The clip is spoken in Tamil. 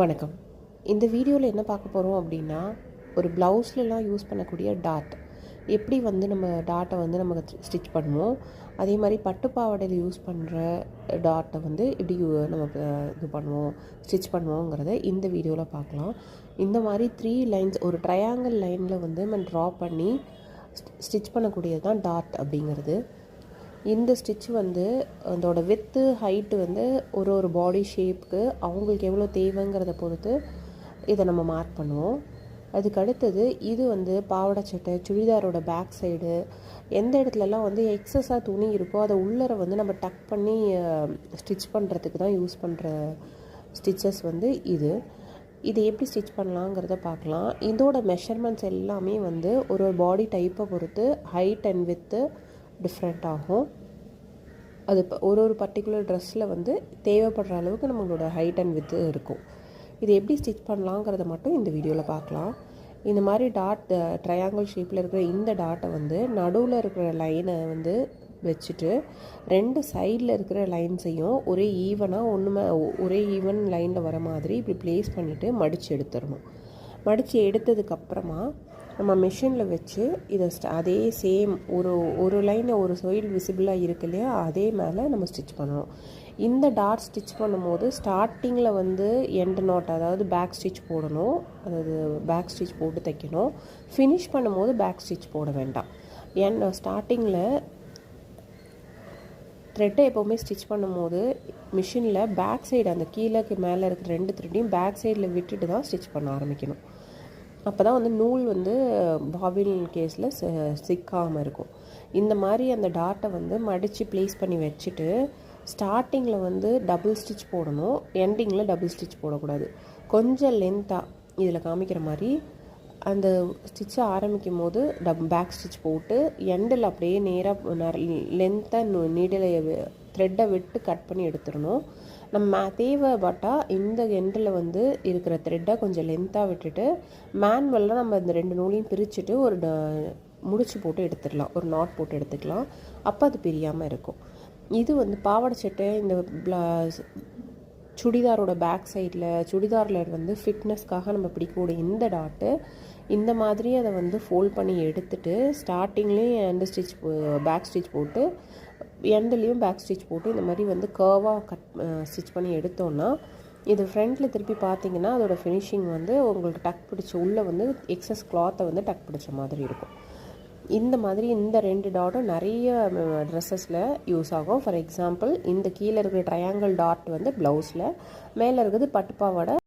வணக்கம். இந்த வீடியோவில் என்ன பார்க்க போகிறோம் அப்படின்னா, ஒரு ப்ளவுஸ்லலாம் யூஸ் பண்ணக்கூடிய டாட் எப்படி வந்து நம்ம டாட்டை வந்து நம்ம ஸ்டிச் பண்ணுவோம், அதே மாதிரி பட்டு பாவாடையில் யூஸ் பண்ணுற டாட்டை வந்து எப்படி நமக்கு இது பண்ணுவோம், ஸ்டிச் பண்ணுவோங்கிறத இந்த வீடியோவில் பார்க்கலாம். இந்த மாதிரி 3 லைன்ஸ் ஒரு ட்ரையாங்கிள் லைனில் வந்து நம்ம ட்ரா பண்ணி ஸ்டிச் பண்ணக்கூடியது தான் டாட் அப்படிங்கிறது. இந்த ஸ்டிச் வந்து அதோட வித்து ஹைட்டு வந்து ஒரு பாடி ஷேப்புக்கு அவங்களுக்கு எவ்வளோ தேவைங்கிறத பொறுத்து இதை நம்ம மார்க் பண்ணுவோம். அதுக்கு அடுத்தது இது வந்து பாவாடை சட்டை, சுடிதாரோட பேக் சைடு எந்த இடத்துலலாம் வந்து எக்ஸஸாக துணி இருக்கோ அதை உள்ளரை வந்து நம்ம டக் பண்ணி ஸ்டிச் பண்ணுறதுக்கு தான் யூஸ் பண்ணுற ஸ்டிச்சஸ் வந்து இது எப்படி ஸ்டிச் பண்ணலாங்கிறத பார்க்கலாம். இதோட மெஷர்மெண்ட்ஸ் எல்லாமே வந்து ஒரு பாடி டைப்பை பொறுத்து ஹைட் அண்ட் வித்து டிஃப்ரெண்ட் ஆகும். அது ஒரு பர்டிகுலர் ட்ரெஸ்ஸில் வந்து தேவைப்படுற அளவுக்கு நம்மளோட ஹைட் அண்ட் வித்து இருக்கும். இது எப்படி ஸ்டிச் பண்ணலாங்கிறத மட்டும் இந்த வீடியோவில் பார்க்கலாம். இந்த மாதிரி டாட் ட்ரையாங்கிள் ஷேப்பில் இருக்கிற இந்த டாட்டை வந்து நடுவில் இருக்கிற லைனை வந்து வச்சுட்டு 2 சைடில் இருக்கிற லைன்ஸையும் ஒரே ஈவன் லைனில் வர மாதிரி இப்படி ப்ளேஸ் பண்ணிவிட்டு மடித்து எடுத்துடணும். மடித்து எடுத்ததுக்கப்புறமா நம்ம மிஷினில் வச்சு இதை அதே சேம் ஒரு லைனை ஒரு சைடு விசிபிளாக இருக்கு இல்லையா, அதே மேலே நம்ம ஸ்டிச் பண்ணணும். இந்த டாட் ஸ்டிச் பண்ணும்போது ஸ்டார்டிங்கில் வந்து எண்டு நாட், அதாவது பேக் ஸ்டிச் போடணும், அதாவது பேக் ஸ்டிச் போட்டு தைக்கணும். ஃபினிஷ் பண்ணும்போது பேக் ஸ்டிச் போட வேண்டாம். ஏன்னா ஸ்டார்டிங்கில் த்ரெட்டை எப்போவுமே ஸ்டிச் பண்ணும்போது மிஷினில் பேக் சைடு அந்த கீழே மேலே இருக்கிற 2 த்ரெட்டையும் பேக் சைடில் விட்டுட்டு தான் ஸ்டிச் பண்ண ஆரம்பிக்கணும். அப்போ தான் வந்து நூல் வந்து பாபின் கேஸில் சிக்காமல் இருக்கும். இந்த மாதிரி அந்த டாட்டை வந்து மடித்து ப்ளேஸ் பண்ணி வச்சுட்டு ஸ்டார்டிங்கில் வந்து டபுள் ஸ்டிச் போடணும், எண்டிங்கில் டபுள் ஸ்டிச் போடக்கூடாது. கொஞ்சம் லென்த்தாக இதில் காமிக்கிற மாதிரி அந்த ஸ்டிச்சை ஆரம்பிக்கும் போது பேக் ஸ்டிச் போட்டு எண்டில் அப்படியே நேராக லென்த்தாக நீடில் த்ரெட்டை விட்டு கட் பண்ணி எடுத்துடணும். நம்ம தேவைப்பட்டால் இந்த எண்டில் வந்து இருக்கிற த்ரெட்டை கொஞ்சம் லென்த்தாக விட்டுட்டு மேனுவலில் நம்ம இந்த 2 நூலையும் பிரிச்சுட்டு ஒரு முடிச்சு போட்டு எடுத்துடலாம், ஒரு நாட் போட்டு எடுத்துக்கலாம். அப்போ அது பிரியாமல் இருக்கும். இது வந்து பாவாடை சட்டை, இந்த சுடிதாரோட பேக் சைடில் சுடிதாரில் வந்து ஃபிட்னஸ்க்காக நம்ம பிடிக்கக்கூடிய இந்த டாட்டு இந்த மாதிரி அதை வந்து ஃபோல்ட் பண்ணி எடுத்துட்டு ஸ்டார்டிங்லேயும் பேக் ஸ்டிச் போட்டு எண்ட்லேயும் பேக் ஸ்டிச் போட்டு இந்த மாதிரி வந்து கர்வாக ஸ்டிச் பண்ணி எடுத்தோன்னா இது ஃப்ரண்ட்டில் திருப்பி பார்த்தீங்கன்னா அதோட ஃபினிஷிங் வந்து உங்களுக்கு டக் பிடிச்ச உள்ளே வந்து எக்ஸஸ் கிளாத்தை வந்து டக் பிடிச்ச மாதிரி இருக்கும். இந்த மாதிரி இந்த 2 டாட்டும் நிறைய ட்ரெஸ்ஸஸில் யூஸ் ஆகும். ஃபார் எக்ஸாம்பிள் இந்த கீழே இருக்கிற ட்ரையாங்கிள் டாட் வந்து ப்ளவுஸில், மேலே இருக்கிறது பட்டுப்பாவாடை